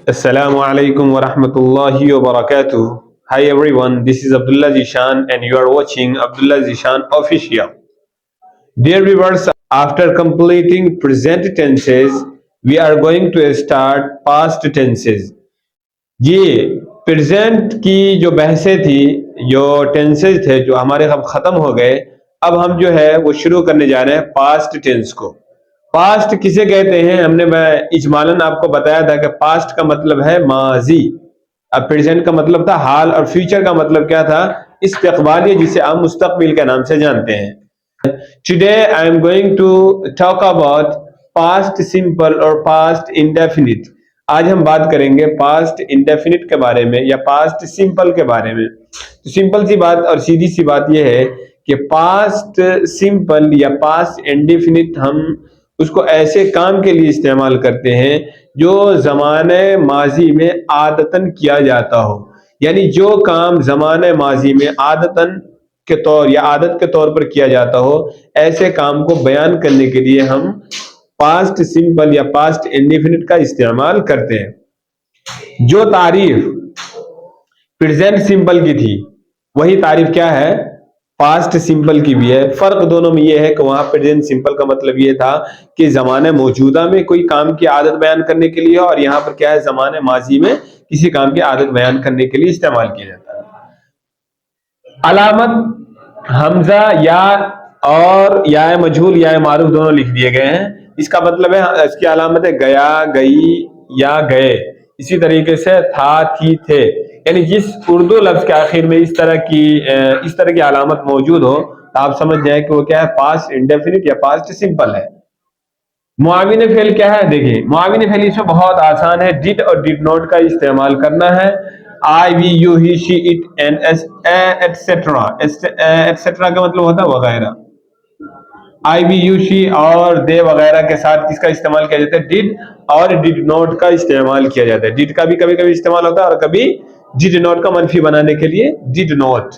Assalamu alaikum wa rahmatullahi wa barakatuh. Hi everyone, this is Abdullah Zishan and you are watching Abdullah Zishan Official. Dear viewers, after completing present tenses, we are going to start past tenses. ये present की जो बहसें थी, जो tenses थे, जो हमारे अब खत्म हो गए, अब हम जो है वो शुरू करने जा रहे हैं पास्ट टेंस को। पास्ट किसे कहते हैं, मैं इजमालन आपको बताया था कि पास्ट का मतलब है माजी, अब प्रेजेंट का मतलब था हाल, और फ्यूचर का मतलब क्या था, इस्तकबाल, जिसे हम मुस्तकबिल के नाम से जानते हैं। Today I am going to talk about past simple और पास्ट इंडेफिनिट। आज हम बात करेंगे पास्ट इंडेफिनिट के बारे में या पास्ट सिंपल के बारे में। तो सिंपल सी बात और सीधी सी बात यह है कि पास्ट सिंपल या पास्ट इंडेफिनिट हम उसको ऐसे काम के लिए इस्तेमाल करते हैं जो ज़माने माजी में आदतन किया जाता हो, यानी जो काम ज़माने माजी में आदतन के तौर या आदत के तौर पर किया जाता हो, ऐसे काम को बयान करने के लिए हम पास्ट सिंपल या पास्ट इंडेफिनिट का इस्तेमाल करते हैं। जो तारीफ प्रेजेंट सिंपल की थी वही तारीफ क्या है, पास्ट सिंपल की भी है। फर्क दोनों में यह है कि वहां प्रेजेंट सिंपल का मतलब यह था कि जमाने मौजूदा में कोई काम की आदत बयान करने के लिए, और यहाँ पर क्या है, जमाने माजी में किसी काम की आदत बयान करने के लिए इस्तेमाल किया जाता है। अलामत हमजा या और या मजहूल या मारूफ दोनों लिख दिए गए हैं। इसका मतलब है, इसकी अलामत है गया, गई या गए। इसी तरीके से था, थी, थे, यानी जिस उर्दू लफ्ज के आखिर में इस तरह की अलामत मौजूद हो तो आप समझ जाए कि वो क्या है, पास्ट इंडेफिनिट या पास्ट सिंपल है। मुआविन फेल क्या है, देखिए मुआविन फेल इसमें बहुत आसान है, डिड और डिड नॉट का इस्तेमाल करना है। I, we, you, he, she, it and etcetera. Etcetera का मतलब होता है वगैरह। आई, वी, यू, शी और दे वगैरह के साथ किसका इस्तेमाल किया जाता है, डिड और डिड नॉट का इस्तेमाल किया जाता है। डिड का भी कभी कभी इस्तेमाल होता है और कभी डिड नॉट का मनफी बनाने के लिए डिड नॉट।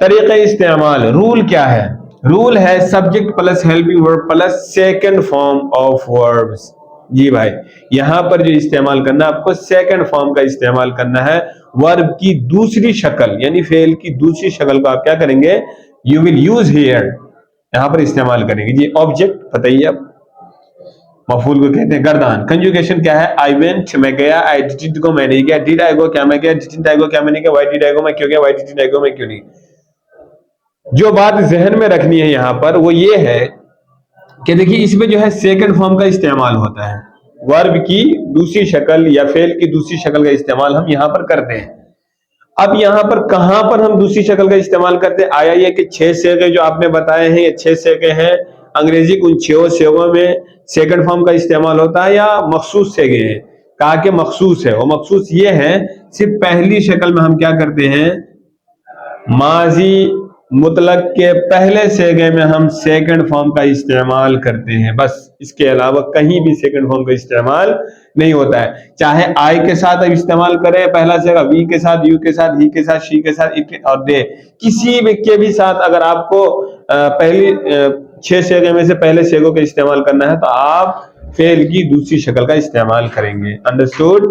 तरीके इस्तेमाल, रूल क्या है, रूल है subject plus helping verb plus second form of verbs. जी भाई, यहां पर जो इस्तेमाल करना है आपको सेकंड फॉर्म का इस्तेमाल करना है। वर्ब की दूसरी शक्ल यानी फेल की दूसरी शक्ल को आप क्या करेंगे, यू विल यूज हियर, यहां पर इस्तेमाल करेंगे। जी ऑब्जेक्ट बताइए अब, मफूल को कहते हैं गर्दान। कंजुगेशन क्या है, आई वेंट मैं गया, आई डिडंट गो मैं नहीं गया, डिड आई गो क्या मैं गया, डिडंट आई गो क्या मैं नहीं गया, व्हाई डिड आई गो मैं क्यों गया, व्हाई डिडंट आई गो मैं क्यों नहीं। जो बात जहन में रखनी है यहां पर वो ये है कि देखिए इसमें जो है सेकंड फॉर्म का इस्तेमाल होता है, वर्ब की दूसरी शक्ल या फेल की दूसरी शक्ल का इस्तेमाल हम यहां पर करते हैं। अब यहां पर कहां पर हम दूसरी शक्ल का इस्तेमाल करते हैं, आया ये कि 6 सेगे जो आपने बताए हैं, ये 6 सेगे हैं। अंग्रेजी के उन 6 सेगों में सेकंड फॉर्म का इस्तेमाल होता है या मखसूस सेगे हैं, कहा कि मखसूस है। वो मखसूस ये है, सिर्फ पहली शक्ल में हम क्या करते हैं, माजी मुतलक के पहले सेगे में हम सेकंड फॉर्म का इस्तेमाल करते हैं, बस इसके अलावा कहीं भी सेकंड फॉर्म का इस्तेमाल नहीं होता है। चाहे आई के साथ अब इस्तेमाल करें पहला सेगा, वी के साथ, यू के साथ, ही के साथ, शी के साथ, इट और दे, किसी भी के भी साथ अगर आपको पहली 6 सेगे में से पहले सेगों का इस्तेमाल करना है तो आप फेल की दूसरी शक्ल का इस्तेमाल करेंगे। Understood,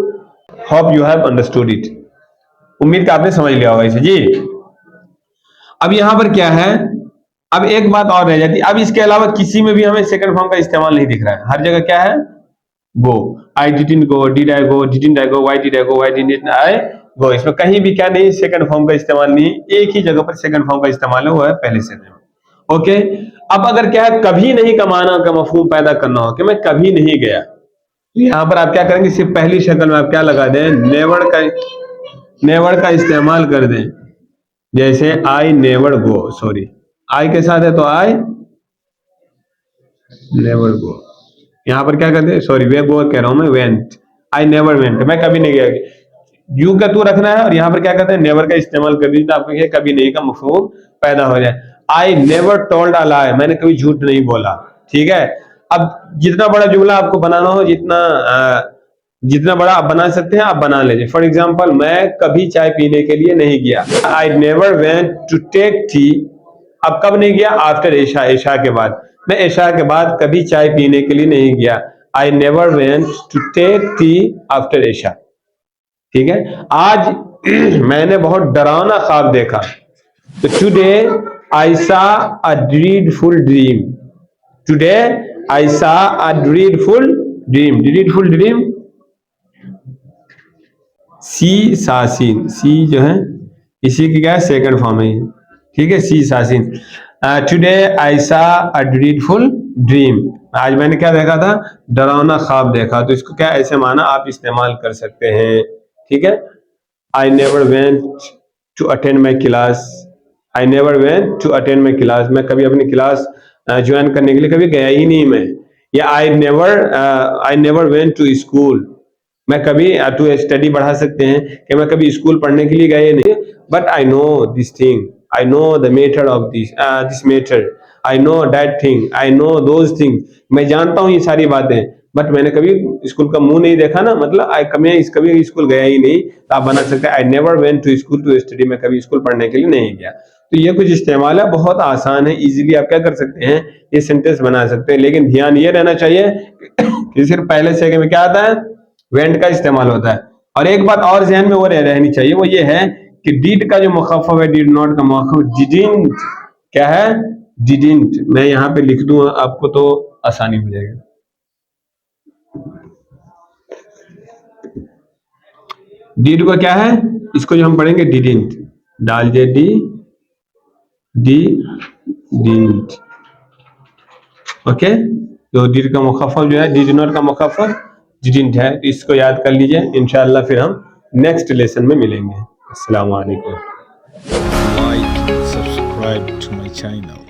hope you have understood it. उम्मीद का आपने समझ लिया होगा इसे। जी अब यहां पर क्या है, अब एक बात और रह जाती है, अब इसके अलावा किसी में भी हमें सेकंड फॉर्म का इस्तेमाल नहीं दिख रहा है। हर जगह क्या है, go, I didn't go, did I go, didn't I go, why did I go, why didn't I go. इसमें कहीं भी क्या नहीं, सेकंड फॉर्म का इस्तेमाल नहीं, एक ही जगह पर सेकंड फॉर्म का इस्तेमाल है, वो है पहले से। ओके, अब अगर क्या है, कभी नहीं कमाना का मफहूम पैदा करना हो कि मैं कभी नहीं गया, तो यहां पर आप क्या करेंगे, सिर्फ पहली शक्ल में आप क्या लगा दें, नेवर का इस्तेमाल कर दें। जैसे I never go, sorry I के साथ है तो आई नेवर गो, यहां पर क्या करते हैं, सॉरी वे गो कह रहा हूं मैं, वेंट, आई नेवर वेंट, मैं कभी नहीं गया। यू का तू रखना है और यहां पर क्या करते हैं, नेवर का इस्तेमाल कर दीजिए, तो आपको ये कभी नहीं का मफहूम पैदा हो जाए। आई नेवर टोल्ड अ लाई, मैंने कभी झूठ नहीं बोला। ठीक है, अब जितना बड़ा जुमला आपको बनाना हो, जितना बड़ा आप बना सकते हैं आप बना लीजिए। फॉर एग्जाम्पल, मैं कभी चाय पीने के लिए नहीं गया, I never went to take tea. अब कब नहीं गया, आफ्टर ईशा, ईशा के बाद, मैं ईशा के बाद कभी चाय पीने के लिए नहीं गया। I never went to take tea after Isha. ठीक है, आज मैंने बहुत डरावना ख्वाब देखा। तो today I saw a dreadful dream. Today I saw a dreadful dream. Dreadful dream, सी सासिन, सी जो है इसी की क्या सेकंड फॉर्म है, ठीक है, सी सासिन। टुडे आई सा अ ड्रीडफुल ड्रीम, आज मैंने क्या देखा था, डरावना ख्वाब देखा। तो इसको क्या ऐसे माना आप इस्तेमाल कर सकते हैं, ठीक है। I never went to attend my class, I never went to attend my class, मैं कभी अपनी क्लास ज्वाइन करने के लिए कभी गया ही नहीं मैं। या I never went to school, मैं कभी टू स्टडी बढ़ा सकते हैं कि मैं कभी स्कूल पढ़ने के लिए गए नहीं। But I know this thing, I know the method of this method, I know that thing, I know those thing, मैं जानता हूँ ये सारी बातें, बट मैंने कभी स्कूल का मुंह नहीं देखा ना, मतलब कभी स्कूल गया ही नहीं। तो आप बना सकते हैं I never went to school to study, मैं कभी स्कूल पढ़ने के लिए नहीं गया। तो ये कुछ इस्तेमाल है, बहुत आसान है, इजीली आप क्या कर सकते हैं, ये सेंटेंस बना सकते हैं। लेकिन ध्यान ये रहना चाहिए कि सिर्फ पहले सेकंड में क्या आता है, वेंट का इस्तेमाल होता है। और एक बात और ध्यान में वो रहनी चाहिए, वो ये है कि डिड का जो मुखफ़फ़ है, डिड नॉट का मुखफ़फ़, डिडंट क्या है, डिडंट। मैं यहाँ पे लिख दूं आपको तो आसानी हो जाएगी। डिड को क्या है, इसको जो हम पढ़ेंगे डिडंट, डाल दे डी डी डिडंट, ओके। तो डिड का मुखफ़फ़ जो है, डिड नॉट का मुखफ़फ़ डिडंट है, तो इसको याद कर लीजिए। इंशाअल्लाह फिर हम नेक्स्ट लेसन में मिलेंगे। अस्सलाम वालेकुम। Like, subscribe to my channel.